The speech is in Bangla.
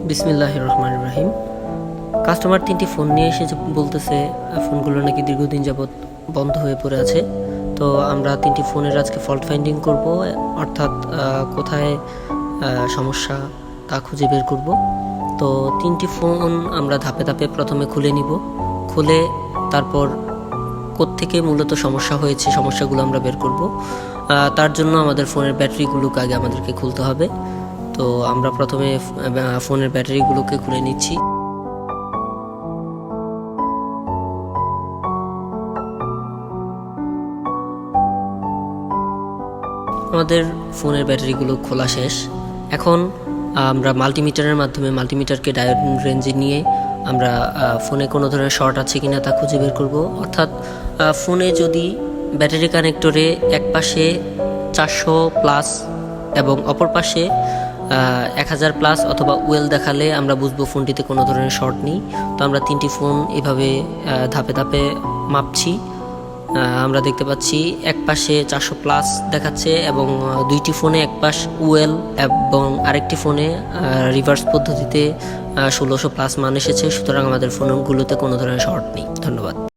বিসমিল্লাহির রহমানির রহিম। কাস্টমার 3টি ফোন নিয়ে এসে বলতেছে ফোনগুলো নাকি দীর্ঘদিন যাবৎ বন্ধ হয়ে পড়ে আছে। তো আমরা 3টি ফোনের আজকে ফল্ট ফাইন্ডিং করব, অর্থাৎ কোথায় সমস্যা তা খুঁজে বের করব। তো 3টি ফোন আমরা ধাপে ধাপে প্রথমে খুলে নিব, খুলে তারপর কোত্থেকে মূলত সমস্যা হয়েছে সমস্যাগুলো আমরা বের করব। তার জন্য আমাদের ফোনের ব্যাটারিগুলোকে আগে আমাদেরকে খুলতে হবে। তো আমরা প্রথমে ফোনের ব্যাটারিগুলোকে খুলে নিচ্ছি। আমাদের ফোনের ব্যাটারিগুলো খোলা শেষ। এখন আমরা মাল্টিমিটারের মাধ্যমে মাল্টিমিটারকে ডায়োড রেঞ্জে নিয়ে আমরা ফোনে কোনো ধরনের শর্ট আছে কিনা তা খুঁজে বের করব। অর্থাৎ ফোনে যদি ব্যাটারি কানেক্টরে এক পাশে 400+ এবং অপর পাশে 1000+ অথবা ওয়েল দেখালে আমরা বুঝবো ফোনটিতে কোনো ধরনের শর্ট নেই। তো আমরা 3টি ফোন এভাবে ধাপে ধাপে মাপছি। আমরা দেখতে পাচ্ছি এক পাশে 400+ দেখাচ্ছে এবং 2টি ফোনে এক পাশ ওয়েল এবং আরেকটি ফোনে রিভার্স পদ্ধতিতে 1600+ মান এসেছে। সুতরাং আমাদের ফোনগুলোতে কোনো ধরনের শর্ট নেই। ধন্যবাদ।